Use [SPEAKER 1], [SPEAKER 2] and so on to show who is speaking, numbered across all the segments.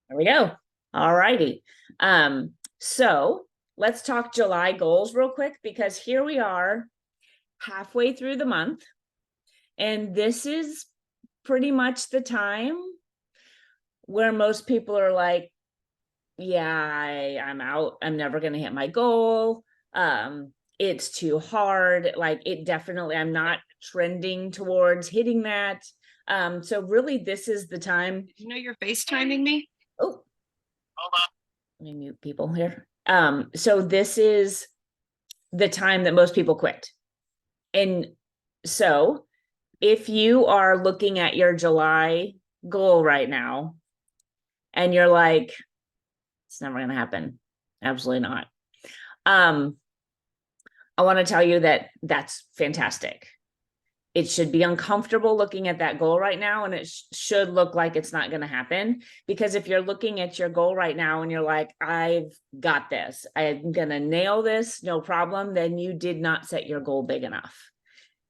[SPEAKER 1] There we go. All righty. So let's talk July goals real quick, because here we are halfway through the month, and this is pretty much the time where most people are like, yeah, I'm out. I'm never going to hit my goal. It's too hard. Like, it definitely, I'm not trending towards hitting that. So really this is the time.
[SPEAKER 2] Did you know you're FaceTiming me?
[SPEAKER 1] Oh, let me mute people here. So this is the time that most people quit. And so if you are looking at your July goal right now and you're like, it's never going to happen. Absolutely not. I want to tell you that that's fantastic. It should be uncomfortable looking at that goal right now, and it should look like it's not going to happen. Because if you're looking at your goal right now and you're like, I've got this, I'm going to nail this, no problem, then you did not set your goal big enough.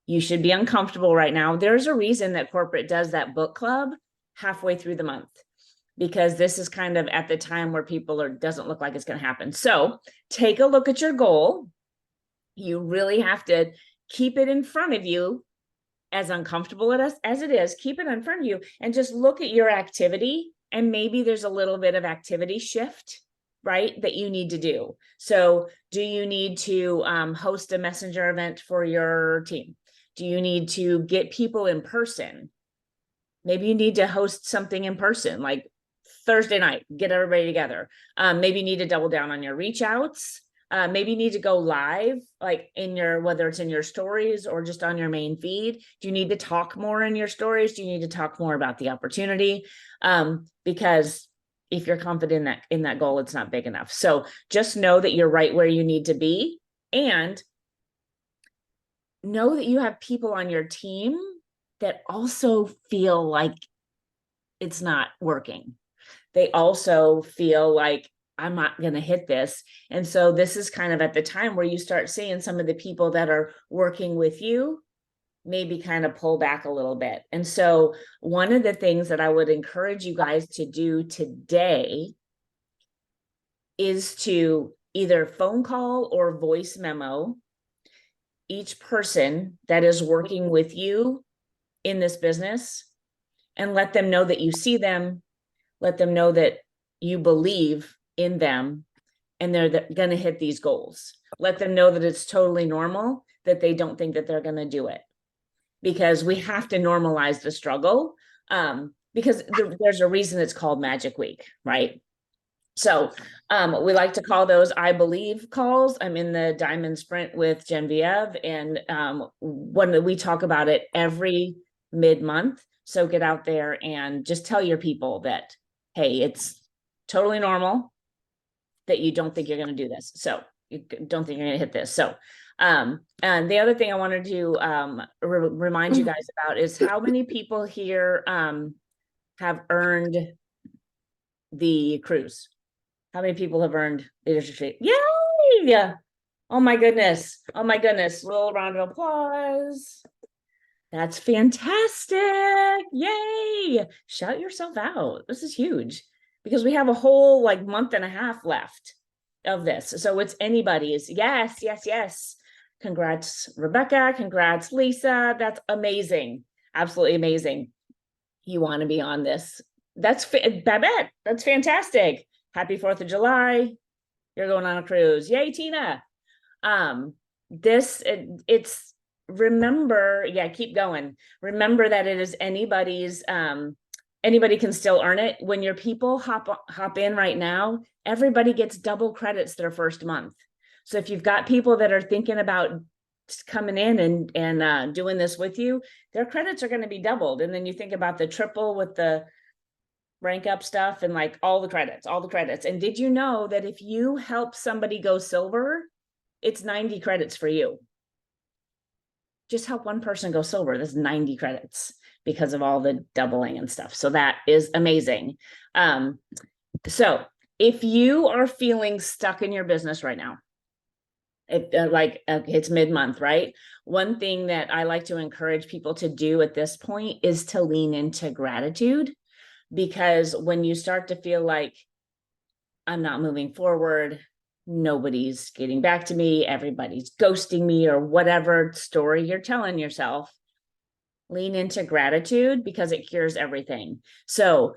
[SPEAKER 1] You should be uncomfortable right now. There's a reason that corporate does that book club halfway through the month, because this is kind of at the time where people doesn't look like it's going to happen. So take a look at your goal. You really have to keep it in front of you, as uncomfortable as it is. Keep it in front of you and just look at your activity, and maybe there's a little bit of activity shift, right, that you need to do. So do you need to host a messenger event for your team? Do you need to get people in person? Maybe you need to host something in person, like Thursday night, get everybody together. Maybe you need to double down on your reach outs. Maybe you need to go live, like in your, whether it's in your stories or just on your main feed. Do you need to talk more in your stories? Do you need to talk more about the opportunity? Because if you're confident in that goal, it's not big enough. So just know that you're right where you need to be, and know that you have people on your team that also feel like it's not working. They also feel like, I'm not going to hit this. And so this is kind of at the time where you start seeing some of the people that are working with you maybe kind of pull back a little bit. And so one of the things that I would encourage you guys to do today is to either phone call or voice memo each person that is working with you in this business, and let them know that you see them, let them know that you believe in them, and they're going to hit these goals. Let them know that it's totally normal that they don't think that they're going to do it, because we have to normalize the struggle, because there's a reason it's called Magic Week, right? So we like to call those I believe calls. I'm in the Diamond Sprint with Genevieve, and when we talk about it every mid-month. So get out there and just tell your people that, hey, it's totally normal that you don't think you're going to do this. So you don't think you're going to hit this. So and the other thing I wanted to remind you guys about is how many people here have earned the cruise. How many people have earned leadership? Yay! Oh my goodness. Oh my goodness. Little round of applause. That's fantastic. Yay. Shout yourself out. This is huge, because we have a whole like month and a half left of this. So it's anybody's. Yes, yes, yes. Congrats, Rebecca. Congrats, Lisa. That's amazing. Absolutely amazing. You want to be on this. That's Babette. That's fantastic. Happy 4th of July. You're going on a cruise. Yay, Tina. It's remember, yeah, keep going. Remember that it is anybody's, anybody can still earn it. When your people hop in right now, everybody gets double credits their first month. So if you've got people that are thinking about coming in and doing this with you, their credits are going to be doubled. And then you think about the triple with the rank up stuff and like all the credits. And did you know that if you help somebody go silver, it's 90 credits for you? Just help one person go silver, that's 90 credits because of all the doubling and stuff. So that is amazing. So if you are feeling stuck in your business right now, it's mid-month, right? One thing that I like to encourage people to do at this point is to lean into gratitude. Because when you start to feel like I'm not moving forward, nobody's getting back to me, everybody's ghosting me, or whatever story you're telling yourself, lean into gratitude because it cures everything. So,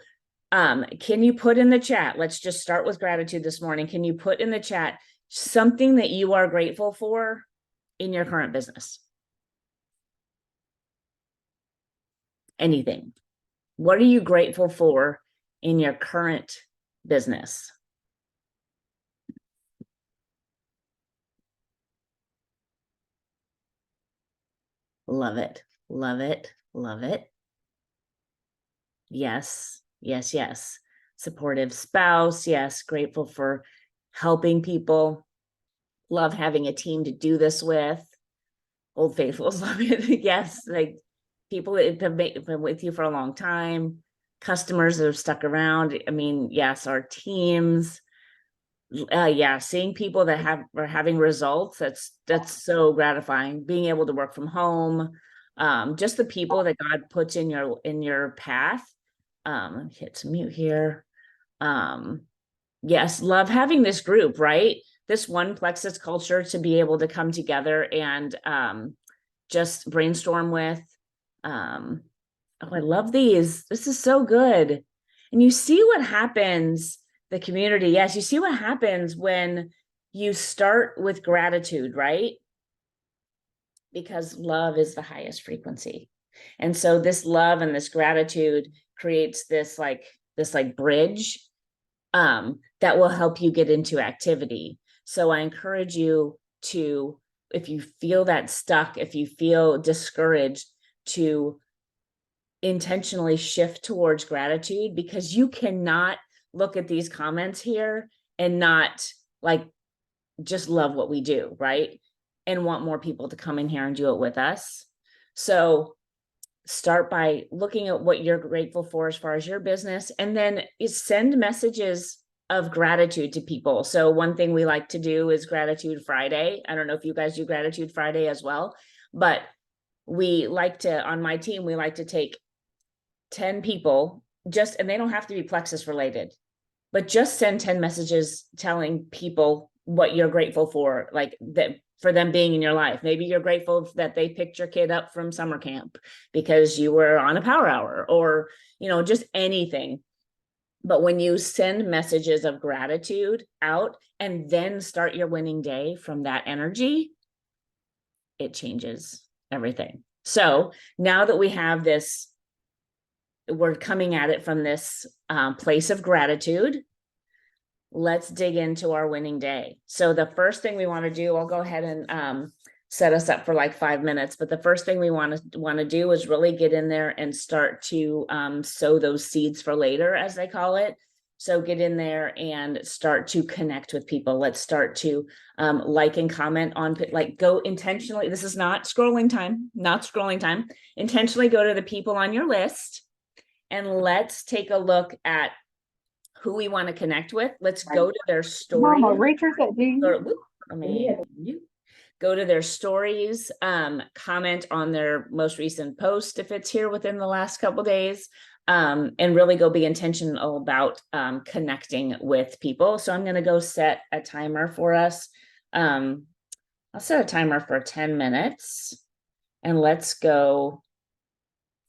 [SPEAKER 1] can you put in the chat? Let's just start with gratitude this morning. Can you put in the chat something that you are grateful for in your current business? Anything. What are you grateful for in your current business? Love it. Love it. Love it. Yes. Yes. Yes. Supportive spouse. Yes. Grateful for helping people. Love having a team to do this with. Old Faithfuls love it. Yes. Like people that have been with you for a long time, customers that have stuck around. I mean, yes, our teams. Yeah, seeing people that are having results, that's so gratifying. Being able to work from home, just the people that God puts in your path. Hit mute here. Yes, love having this group, right? This one Plexus culture to be able to come together and just brainstorm with. Oh, I love these. This is so good. And you see what happens, the community. Yes, you see what happens when you start with gratitude, right? Because love is the highest frequency. And so this love and this gratitude creates this like bridge that will help you get into activity. So I encourage you to, if you feel that stuck, if you feel discouraged, to intentionally shift towards gratitude, because you cannot look at these comments here and not like just love what we do, right? And want more people to come in here and do it with us. So start by looking at what you're grateful for as far as your business, and then send messages of gratitude to people. So one thing we like to do is Gratitude Friday. I don't know if you guys do Gratitude Friday as well, but we like to, on my team, we like to take 10 people, just, and they don't have to be Plexus related, but just send 10 messages telling people what you're grateful for, like that, for them being in your life. Maybe you're grateful that they picked your kid up from summer camp because you were on a power hour, or, just anything. But when you send messages of gratitude out and then start your winning day from that energy, it changes everything. So now that we have this, we're coming at it from this place of gratitude, let's dig into our winning day. So the first thing we want to do, I'll go ahead and set us up for like 5 minutes, but the first thing we want to do is really get in there and start to sow those seeds for later, as they call it. So get in there and start to connect with people. Let's start to like and comment on, like, go intentionally. This is not scrolling time, intentionally go to the people on your list and let's take a look at who we want to connect with. Let's go to their story.
[SPEAKER 3] Mama, Richard, do you?
[SPEAKER 1] Go to their stories, comment on their most recent post if it's here within the last couple days, and really go be intentional about connecting with people. So I'm going to go set a timer for us. I'll set a timer for 10 minutes, and let's go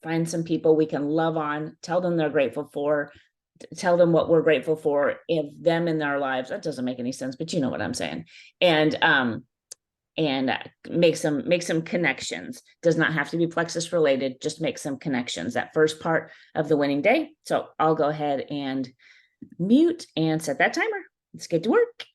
[SPEAKER 1] find some people we can love on, tell them they're grateful for, tell them what we're grateful for in them in their lives. That doesn't make any sense, but you know what I'm saying. And make some connections. Does not have to be Plexus related, just make some connections. That first part of the winning day. So I'll go ahead and mute and set that timer. Let's get to work.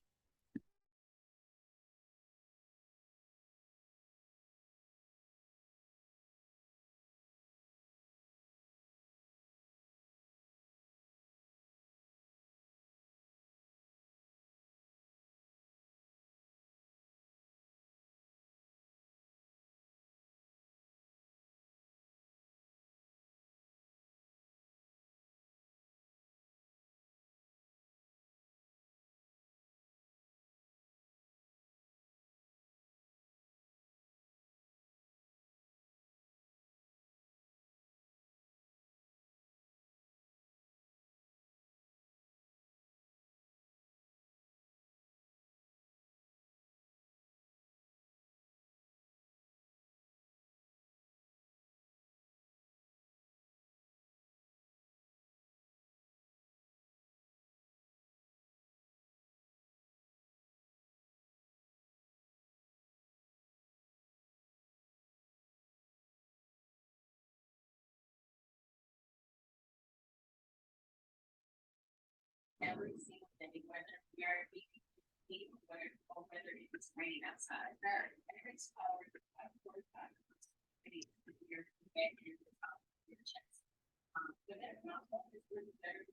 [SPEAKER 3] every single day, whether we are eating, whether it's raining outside. Every scholar, 45 minutes, you're getting your chest. But that's not what is really better.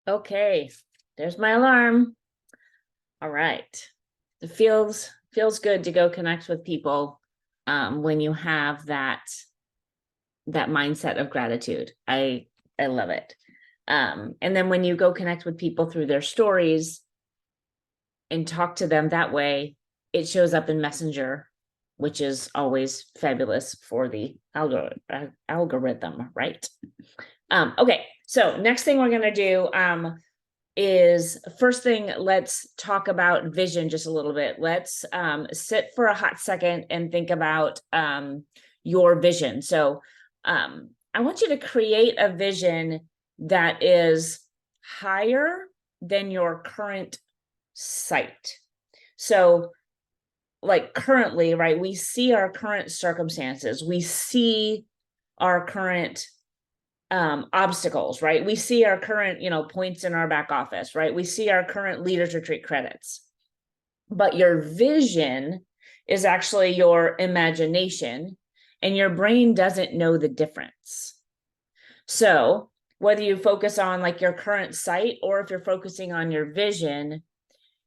[SPEAKER 1] Okay, there's my alarm. All right. It feels good to go connect with people when you have that mindset of gratitude. I love it. And then when you go connect with people through their stories and talk to them that way, it shows up in Messenger, which is always fabulous for the algorithm, right? Okay, so next thing we're going to do is first thing, let's talk about vision just a little bit. Let's sit for a hot second and think about your vision. So I want you to create a vision that is higher than your current sight. So like currently, right, we see our current circumstances, we see our current obstacles, right? We see our current, points in our back office, right? We see our current leaders retreat credits. But your vision is actually your imagination, and your brain doesn't know the difference. So whether you focus on like your current sight or if you're focusing on your vision,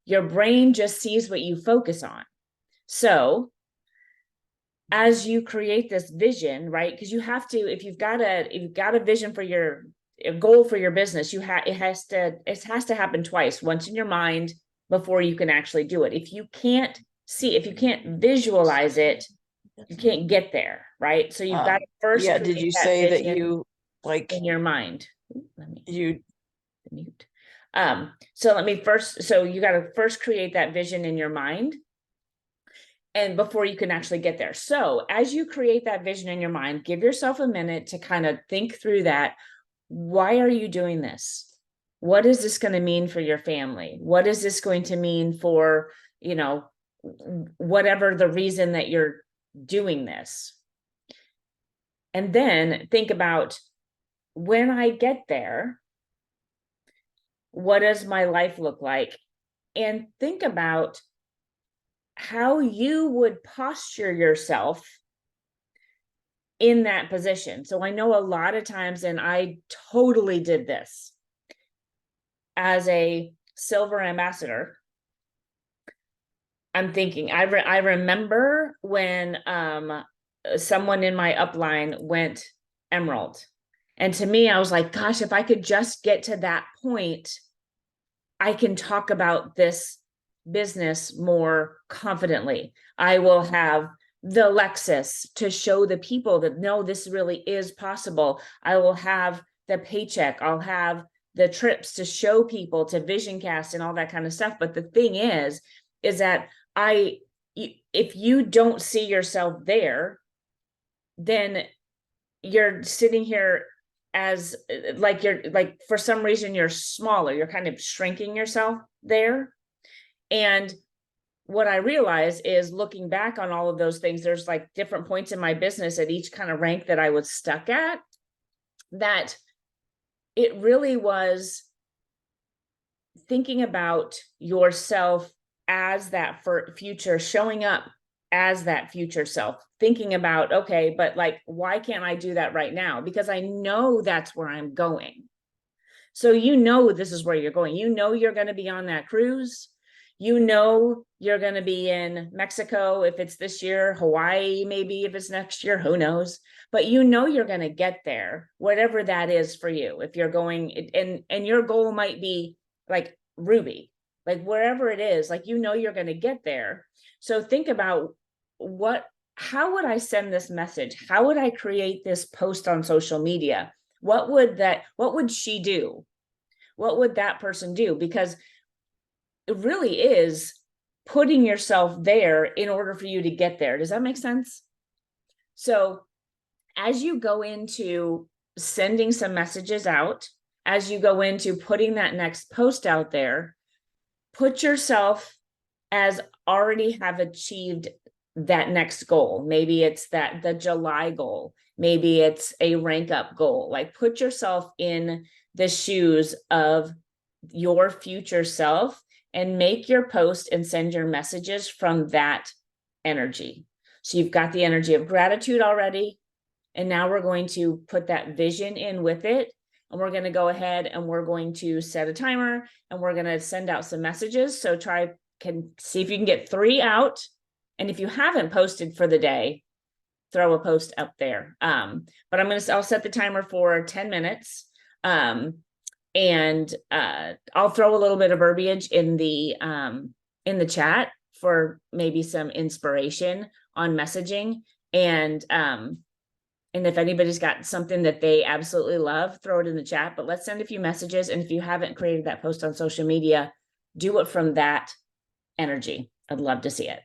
[SPEAKER 1] your brain just sees what you focus on. So as you create this vision, right? Because you have to, if you've got a vision for a goal for your business, it has to happen twice, once in your mind before you can actually do it. If you can't visualize it, you can't get there, right? So you've got to first
[SPEAKER 4] did you say that you like
[SPEAKER 1] in your mind? Let me
[SPEAKER 4] you
[SPEAKER 1] mute. So you got to first create that vision in your mind, and before you can actually get there. So as you create that vision in your mind, give yourself a minute to kind of think through that. why are you doing this? What is this going to mean for your family? What is this going to mean for, whatever the reason that you're doing this? And then think about, when I get there, what does my life look like? And think about how you would posture yourself in that position. So I know a lot of times, and I totally did this as a silver ambassador. I'm thinking, I remember when someone in my upline went emerald. And to me, I was like, gosh, if I could just get to that point, I can talk about this business more confidently. I will have the Lexus to show the people that no, this really is possible. I will have the paycheck. I'll have the trips to show people to Visioncast and all that kind of stuff. But the thing is that if you don't see yourself there, then you're sitting here as like you're like, for some reason you're smaller, you're kind of shrinking yourself there. And what I realize is, looking back on all of those things, there's like different points in my business at each kind of rank that I was stuck at, that it really was thinking about yourself as that for future, showing up as that future self, thinking about, okay, but like, why can't I do that right now? Because I know that's where I'm going. So this is where you're going. You're going to be on that cruise. You're going to be in Mexico if it's this year, Hawaii maybe if it's next year, who knows? But you're going to get there, whatever that is for you. If you're going, and your goal might be like Ruby, like wherever it is, like you're going to get there. So think about, how would I send this message? How would I create this post on social media? What would she do? What would that person do? Because it really is putting yourself there in order for you to get there. Does that make sense? So as you go into sending some messages out, as you go into putting that next post out there, put yourself as already have achieved that next goal. Maybe it's the July goal. Maybe it's a rank up goal. Like, put yourself in the shoes of your future self and make your post and send your messages from that energy. So you've got the energy of gratitude already. And now we're going to put that vision in with it. And we're going to go ahead and we're going to set a timer and we're going to send out some messages. So can see if you can get 3 out. And if you haven't posted for the day, throw a post up there. But I'll set the timer for 10 minutes. And I'll throw a little bit of verbiage in the chat for maybe some inspiration on messaging. And if anybody's got something that they absolutely love, throw it in the chat. But let's send a few messages. And if you haven't created that post on social media, do it from that energy. I'd love to see it.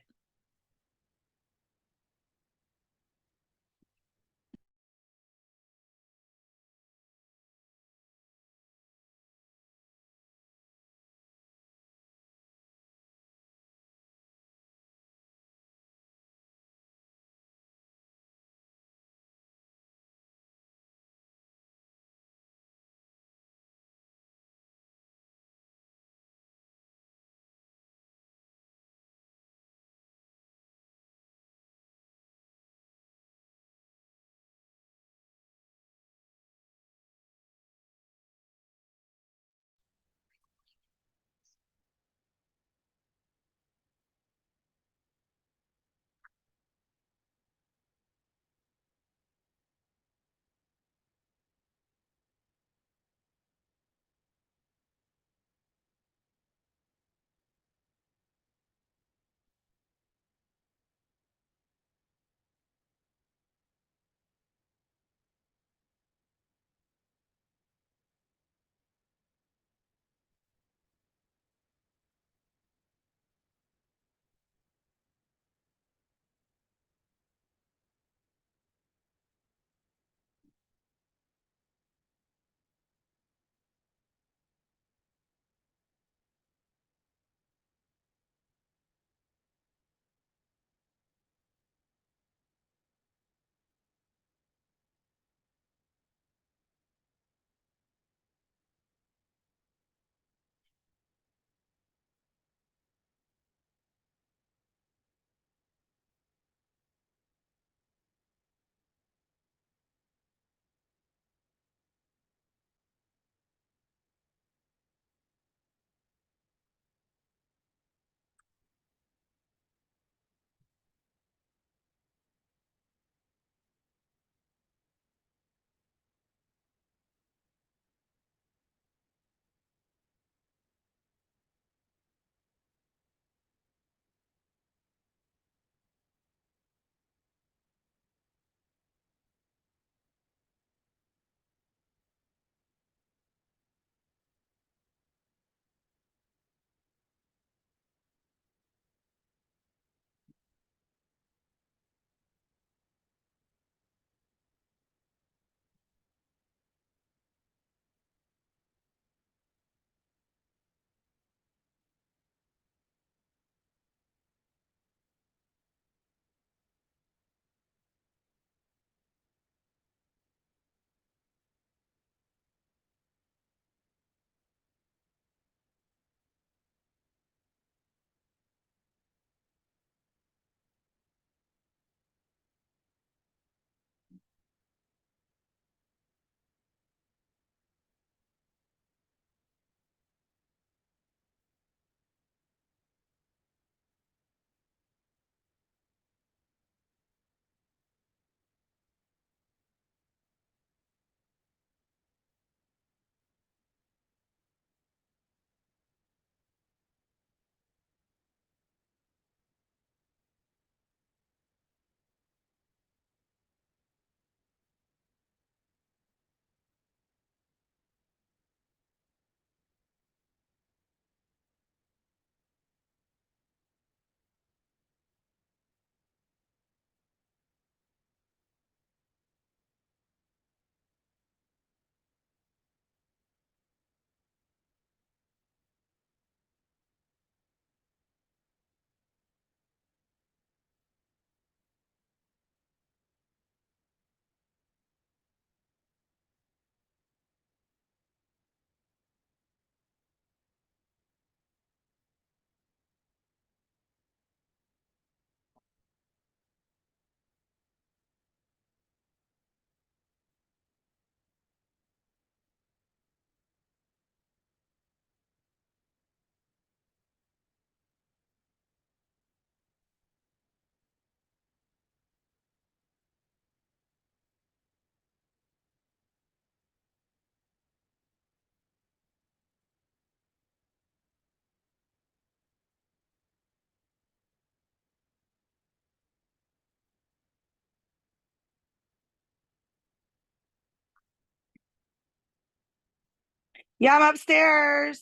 [SPEAKER 5] Yeah, I'm upstairs.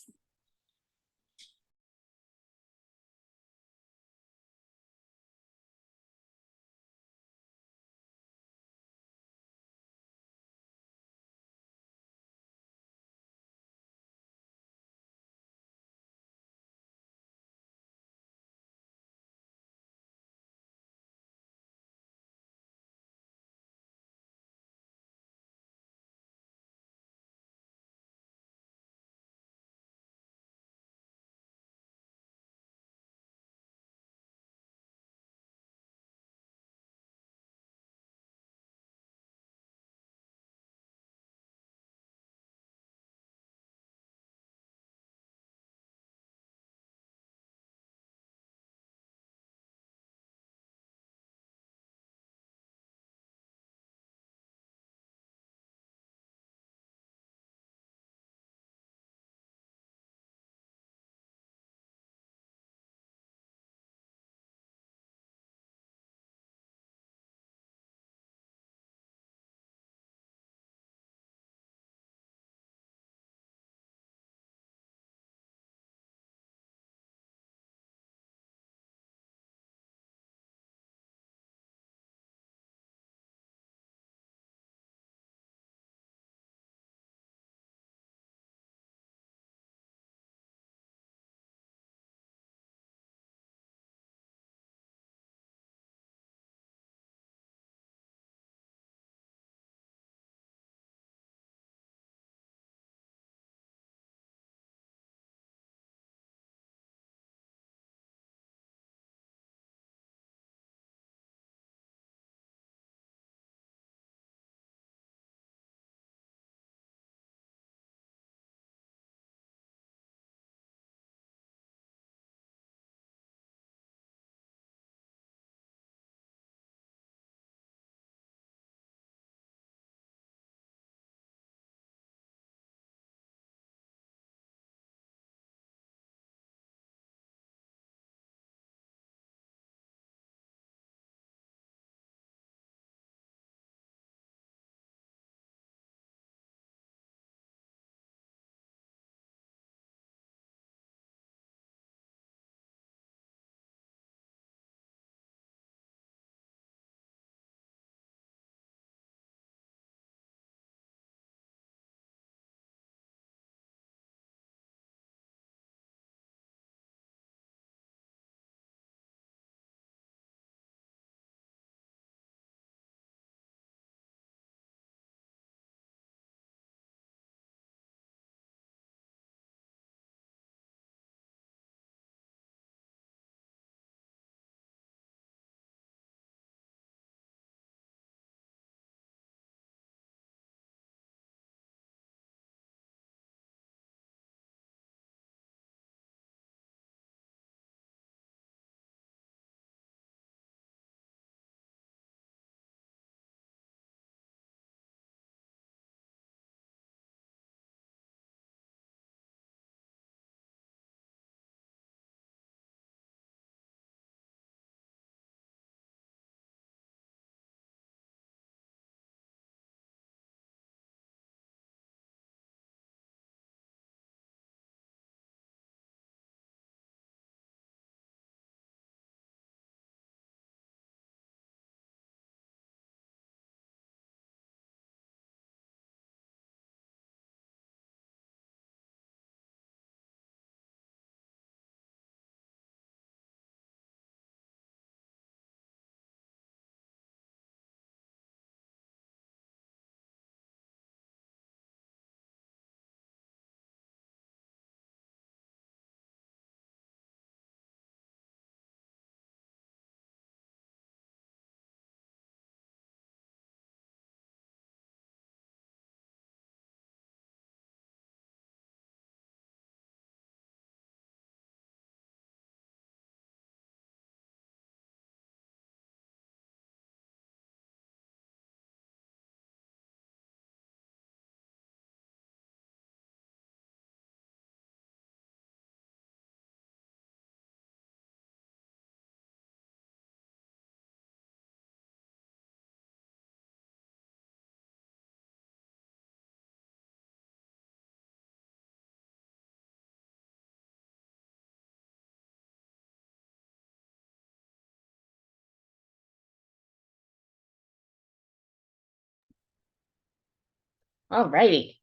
[SPEAKER 1] All righty.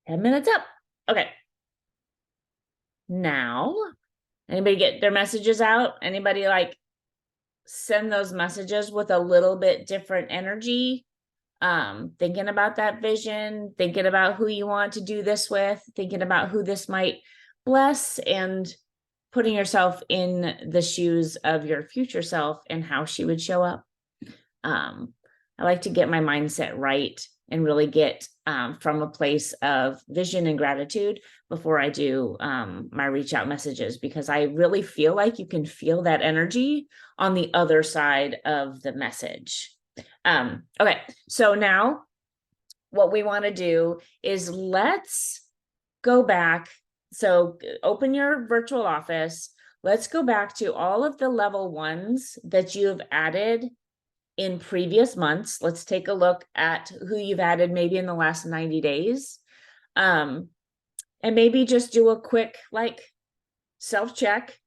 [SPEAKER 1] 10 minutes up. Okay. Now, anybody get their messages out? Anybody like send those messages with a little bit different energy? Thinking about that vision, thinking about who you want to do this with, thinking about who this might bless, and putting yourself in the shoes of your future self and how she would show up. I like to get my mindset right and really get from a place of vision and gratitude before I do my reach out messages, because I really feel like you can feel that energy on the other side of the message. Okay, so now what we want to do is let's go back. So open your virtual office. Let's go back to all of the level ones that you've added in previous months. Let's take a look at who you've added maybe in the last 90 days. And maybe just do a quick like self-check.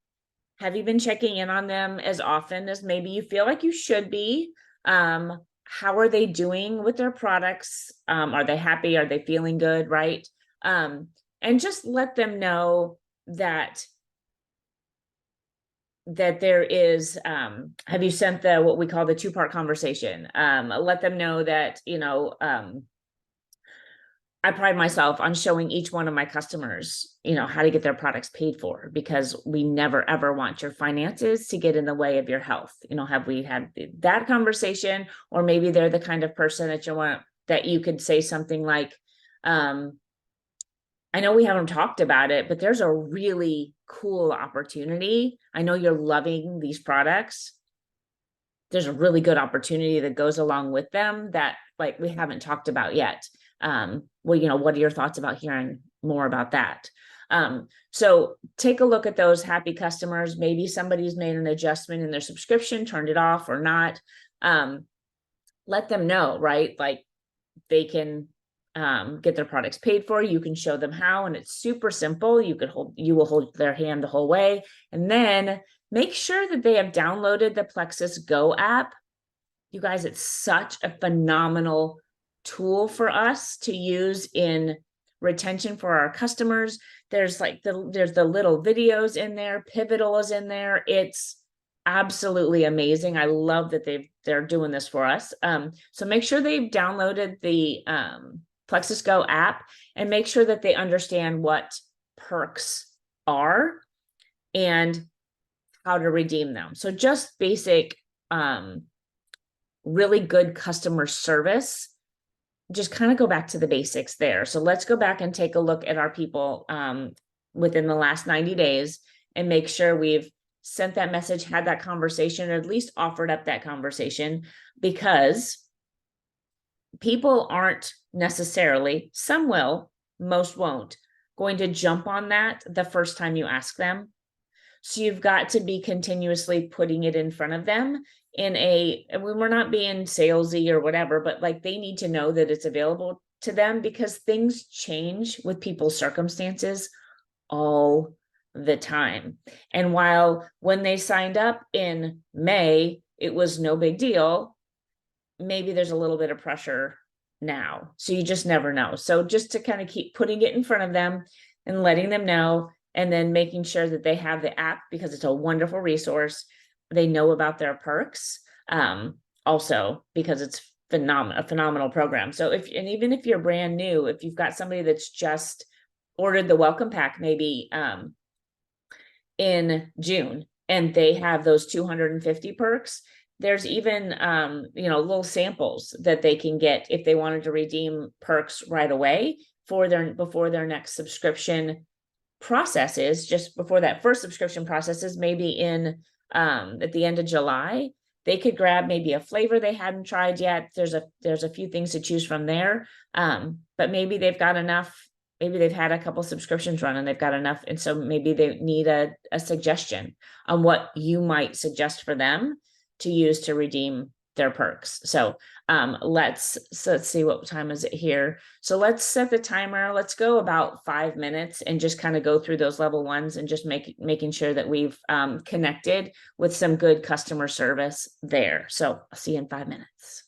[SPEAKER 1] Have you been checking in on them as often as maybe you feel like you should be? How are they doing with their products? Are they happy? Are they feeling good? Right? And just let them know that there is, have you sent the, what we call the 2-part conversation? Let them know that, I pride myself on showing each one of my customers, how to get their products paid for, because we never, ever want your finances to get in the way of your health. Have we had that conversation? Or maybe they're the kind of person that you could say something like, I know we haven't talked about it, but there's a really cool opportunity. I know you're loving these products. There's a really good opportunity that goes along with them that like we haven't talked about yet. Well, what are your thoughts about hearing more about that? So take a look at those happy customers. Maybe somebody's made an adjustment in their subscription, turned it off or not. Let them know, right? Like they can get their products paid for. You can show them how, and it's super simple. You will hold their hand the whole way, and then make sure that they have downloaded the Plexus Go app. You guys, it's such a phenomenal tool for us to use in retention for our customers. There's the little videos in there. Pivotal is in there. It's absolutely amazing. I love that they're doing this for us. So make sure they've downloaded the Plexus Go app, and make sure that they understand what perks are and how to redeem them. So just basic, really good customer service. Just kind of go back to the basics there. So let's go back and take a look at our people within the last 90 days and make sure we've sent that message, had that conversation, or at least offered up that conversation, because people aren't necessarily, some will, most won't, going to jump on that the first time you ask them. So you've got to be continuously putting it in front of them when we're not being salesy or whatever, but like they need to know that it's available to them, because things change with people's circumstances all the time. And while when they signed up in May, it was no big deal, maybe there's a little bit of pressure now. So you just never know. So just to kind of keep putting it in front of them and letting them know, and then making sure that they have the app, because it's a wonderful resource. They know about their perks, also because it's a phenomenal program. So even if you're brand new, if you've got somebody that's just ordered the welcome pack, maybe in June, and they have those 250 perks, there's even little samples that they can get if they wanted to redeem perks right away before their next subscription processes, just before that first subscription processes, maybe in at the end of July. They could grab maybe a flavor they hadn't tried yet. There's a few things to choose from there, but maybe they've got enough. Maybe they've had a couple subscriptions run and they've got enough, and so maybe they need a suggestion on what you might suggest for them to use to redeem their perks. So let's see, what time is it here? So let's set the timer. Let's go about 5 minutes and just kind of go through those level ones and just making sure that we've connected with some good customer service there. So I'll see you in 5 minutes.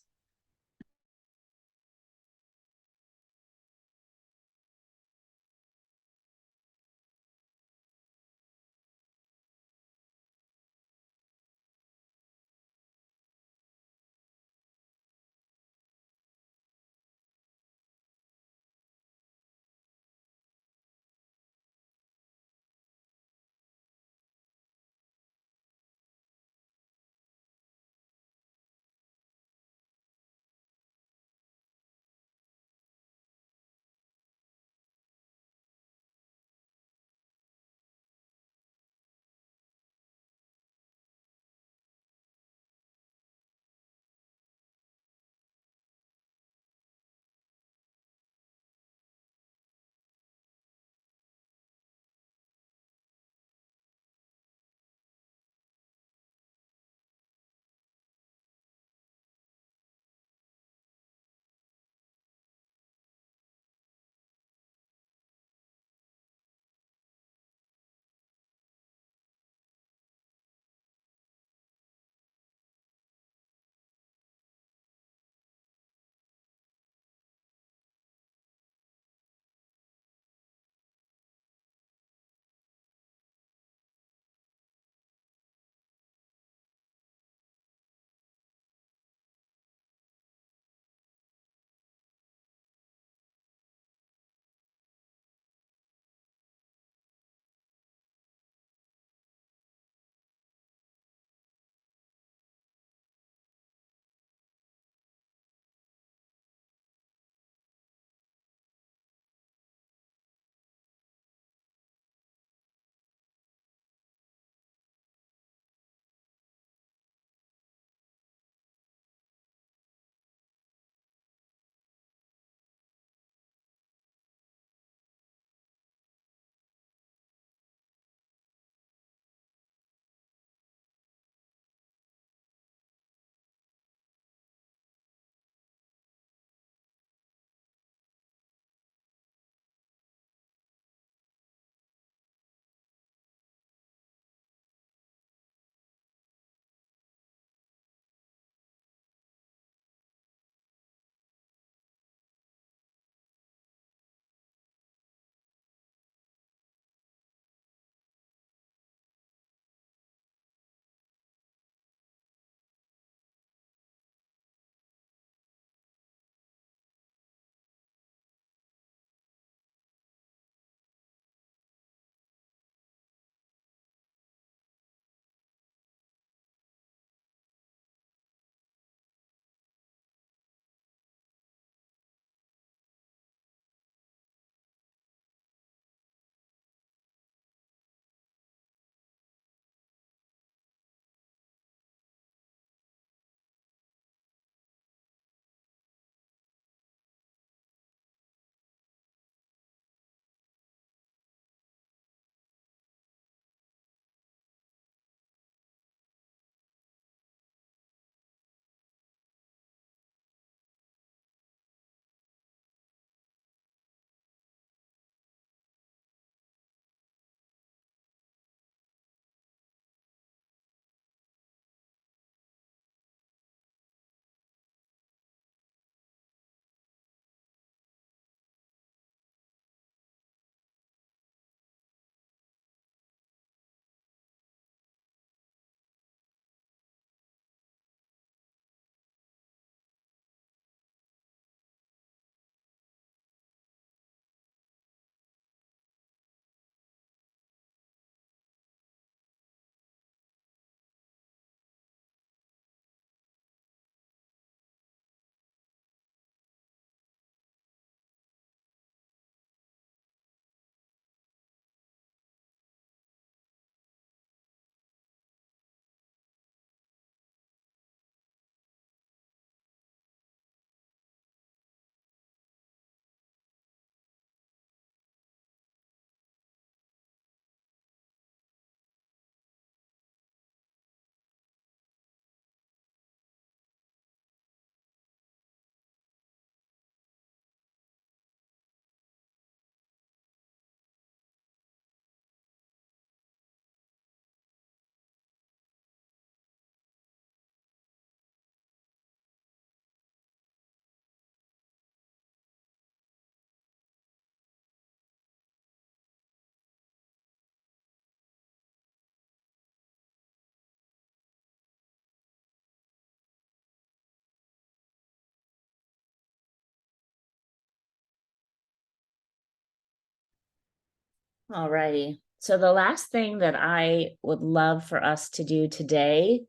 [SPEAKER 1] Alrighty. So the last thing that I would love for us to do today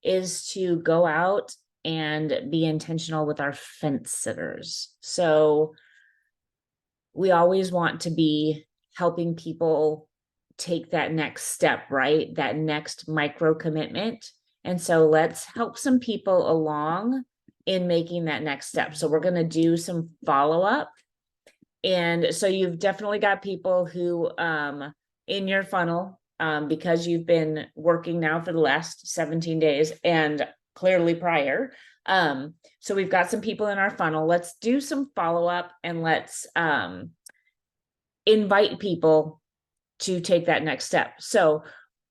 [SPEAKER 1] is to go out and be intentional with our fence sitters. So we always want to be helping people take that next step, right? That next micro commitment. And so let's help some people along in making that next step. So we're going to do some follow up. And so you've definitely got people who in your funnel, because you've been working now for the last 17 days and clearly prior. So we've got some people in our funnel. Let's do some follow up and let's invite people to take that next step. So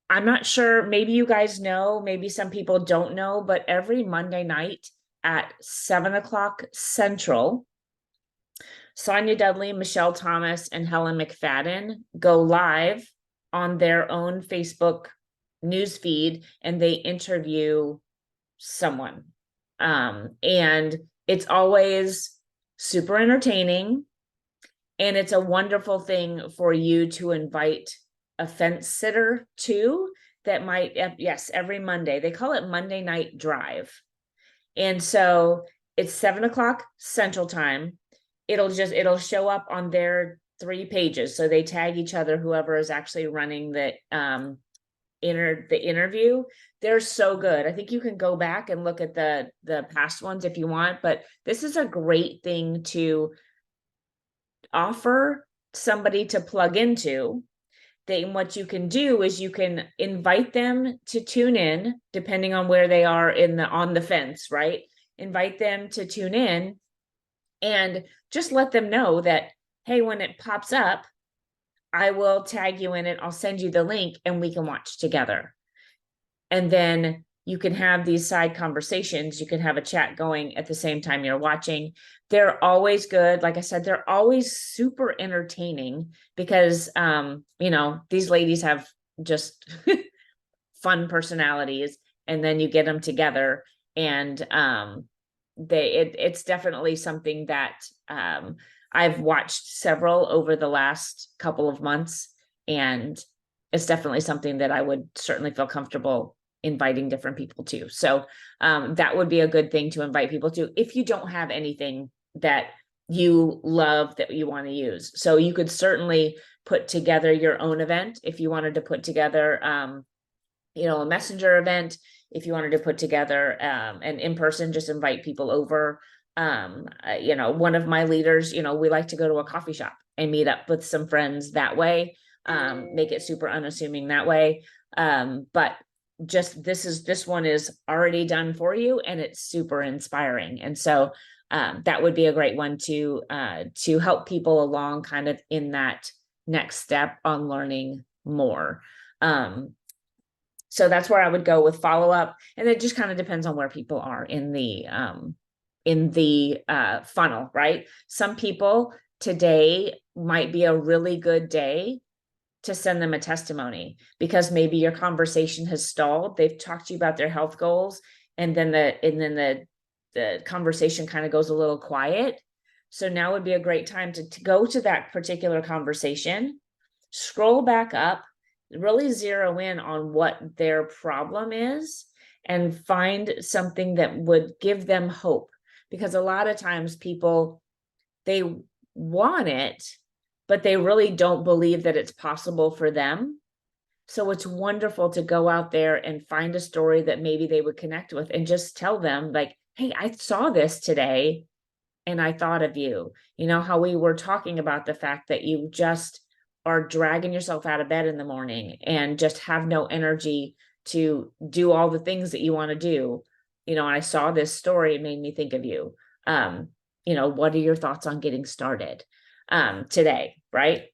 [SPEAKER 1] I'm not sure, maybe you guys know, maybe some people don't know, but every Monday night at 7 o'clock Central, Sonia Dudley, Michelle Thomas, and Helen McFadden go live on their own Facebook news feed and they interview someone. And it's always super entertaining. And it's a wonderful thing for you to invite a fence sitter to that might, yes, every Monday. They call it Monday Night Drive. And so it's 7 o'clock Central Time. It'll show up on their 3 pages. So they tag each other, whoever is actually running the interview. They're so good. I think you can go back and look at the past ones if you want, but this is a great thing to offer somebody to plug into. Then what you can do is you can invite them to tune in, depending on where they are on the fence, right? Invite them to tune in and just let them know that, hey, when it pops up, I will tag you in it. I'll send you the link and we can watch together. And then you can have these side conversations. You can have a chat going at the same time you're watching. They're always good. Like I said, they're always super entertaining because, these ladies have just fun personalities, and then you get them together and, it's definitely something that, I've watched several over the last couple of months, and it's definitely something that I would certainly feel comfortable inviting different people to. So that would be a good thing to invite people to if you don't have anything that you love that you want to use. So you could certainly put together your own event if you wanted to put together a messenger event. If you wanted to put together an in-person, just invite people over. One of my leaders, we like to go to a coffee shop and meet up with some friends that way, make it super unassuming that way. But just this one is already done for you and it's super inspiring. And so that would be a great one to help people along kind of in that next step on learning more. So that's where I would go with follow up. And it just kind of depends on where people are in the funnel, right? Some people today might be a really good day to send them a testimony because maybe your conversation has stalled. They've talked to you about their health goals, and then the conversation kind of goes a little quiet. So now would be a great time to go to that particular conversation, scroll back up, really zero in on what their problem is, and find something that would give them hope. Because a lot of times people, they want it, but they really don't believe that it's possible for them. So it's wonderful to go out there and find a story that maybe they would connect with and just tell them like, hey, I saw this today and I thought of you. You know how we were talking about the fact that you just are dragging yourself out of bed in the morning and just have no energy to do all the things that you want to do. I saw this story, it made me think of you. What are your thoughts on getting started today, right?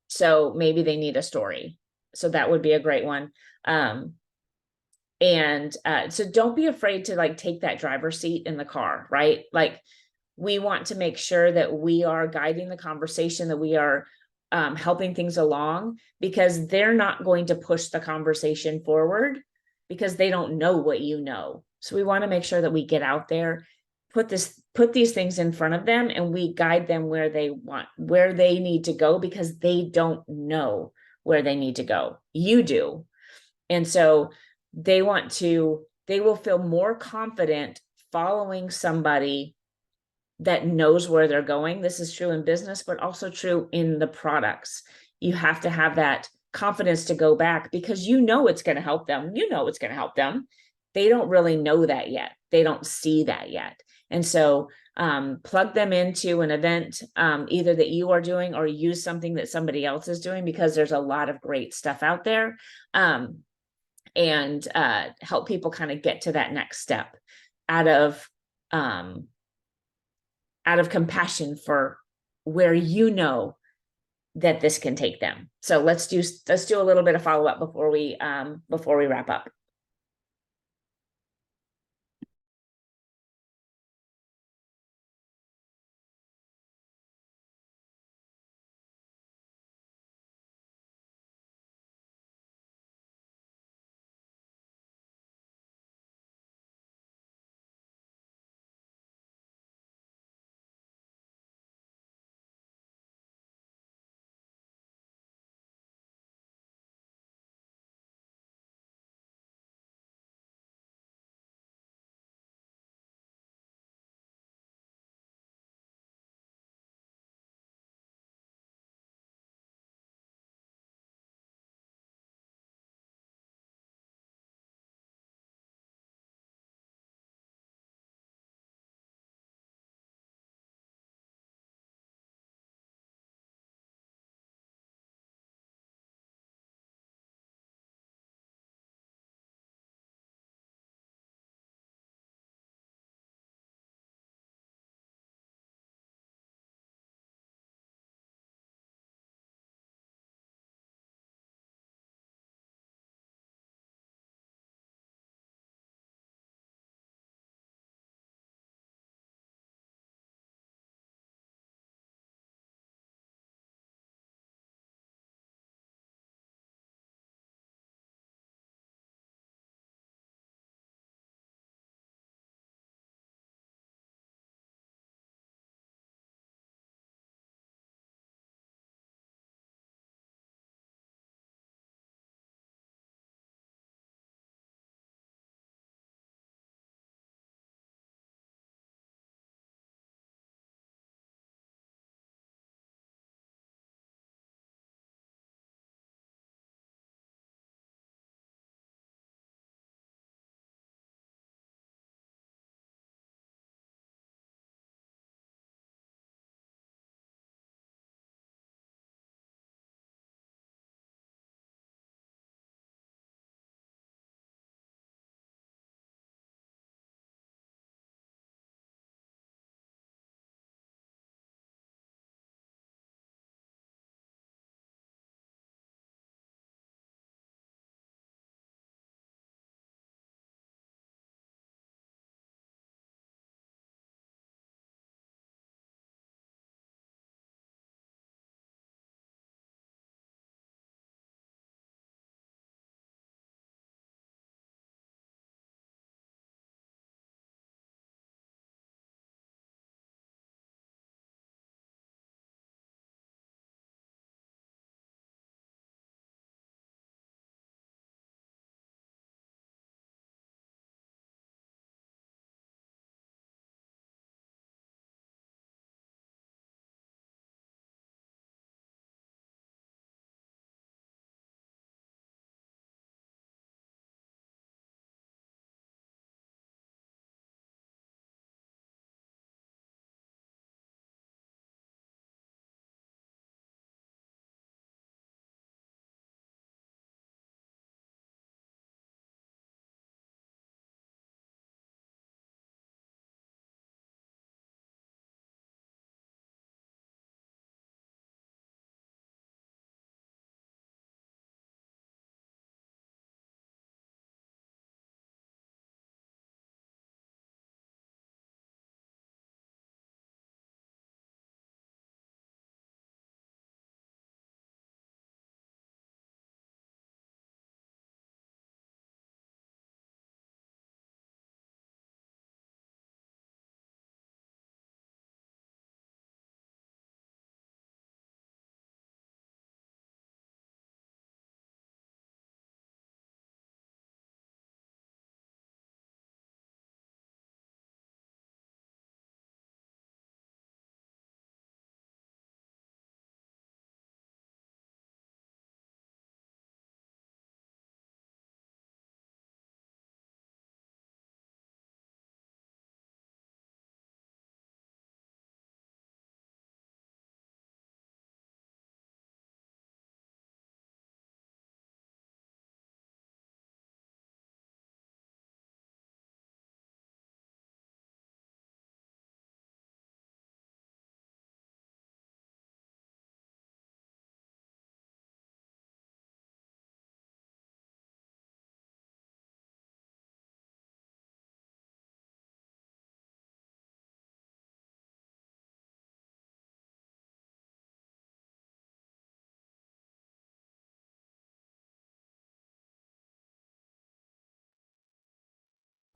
[SPEAKER 1] So maybe they need a story. So that would be a great one. So don't be afraid to take that driver's seat in the car, right? We want to make sure that we are guiding the conversation, that we are helping things along, because they're not going to push the conversation forward because they don't know what you know. So we want to make sure that we get out there put these things in front of them, and we guide them where they need to go, because they don't know where they need to go. You do. And so they will feel more confident following somebody that knows where they're going. This is true in business, but also true in the products. You have to have that confidence to go back, because you know it's going to help them. You know it's going to help them. They don't really know that yet. They don't see that yet. And so plug them into an event, either that you are doing, or use something that somebody else is doing, because there's a lot of great stuff out there. And help people kind of get to that next step out of compassion for where you know that this can take them. So let's do a little bit of follow-up before we wrap up.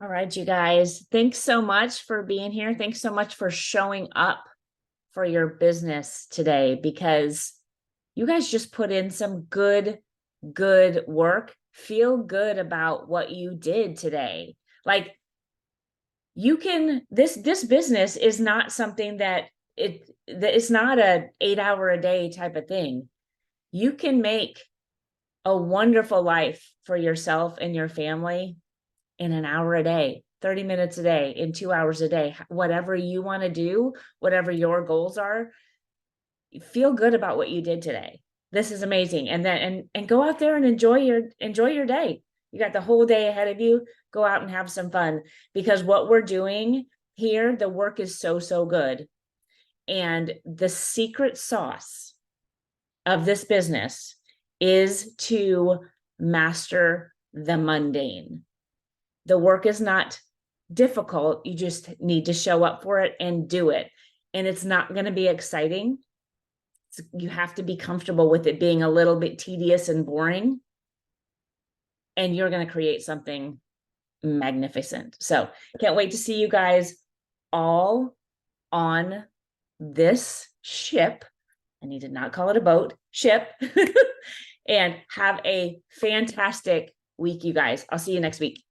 [SPEAKER 1] All right, you guys, thanks so much for being here. Thanks so much for showing up for your business today, because you guys just put in some good work. Feel good about what you did today. Like, you can, this business is not something that it's not a 8 hour a day type of thing. You can make a wonderful life for yourself and your family in an hour a day, 30 minutes a day, in 2 hours a day, whatever you want to do, whatever your goals are. Feel good about what you did today. This is amazing. And then, and go out there and enjoy your day. You got the whole day ahead of you. Go out and have some fun, because what we're doing here, the work is so good. And the secret sauce of this business is to master the mundane. The work is not difficult. You just need to show up for it and do it. And it's not going to be exciting. You have to be comfortable with it being a little bit tedious and boring. And you're going to create something magnificent. So can't wait to see you guys all on this ship. I need to not call it a boat, ship. And have a fantastic week, you guys. I'll see you next week.